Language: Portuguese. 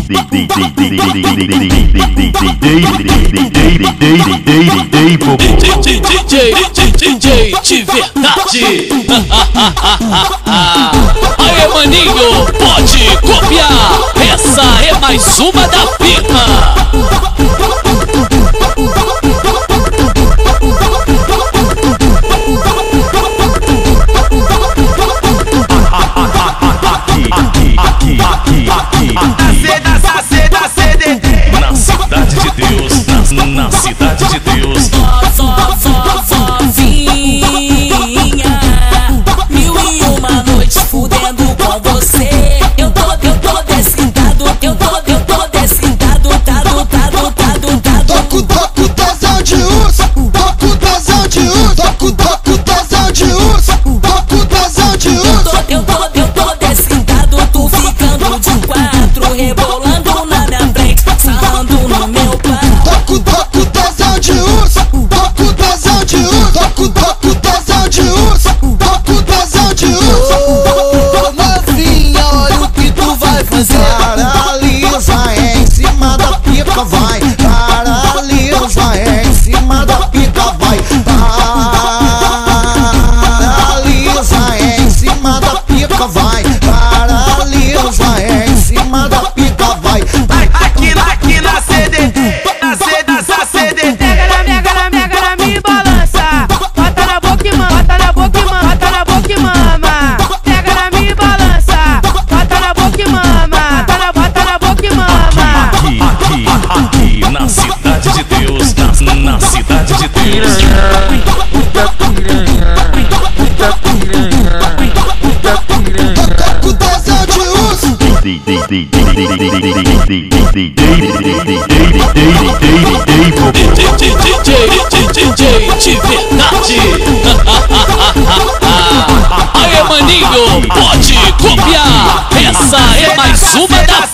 DJ de verdade. Aê, maninho, pode copiar. Essa é mais uma da firma. Da CDT. Na cidade de Deus, na cidade de Deus. Sozinha, 1001 noites fudendo com você. Eu tô descintado, eu tô descintado, Toco tesão de urso, toco tesão de urso, toco tesão de urso, toco tesão de urso. Eu tô descintado, tu ficando de quatro, rebolando na minha frente, sarrando no meu pau. Toco tesão de urso, toco tesão de urso, toco tesão de urso, toco tesão de urso. Ô novinha, olha o que tu vai fazer. Paralisa em cima da pica, vai. Paralisa em cima da pica, vai. Paralisa em cima da pica, vai. Paralisa em cima da pica, vai. Aqui na CDT, na CDT. Mega na minha balança. Bota na boca e mama, bota na boca e mama, bota na boca e mama. Pega na minha balança. Bota na boca e mama, bota na boca e mama. Aqui na cidade de Deus, na cidade de Deus. Toco tesão de urso. DJ de verdade. Aê, maninho, pode copiar. Essa é mais uma da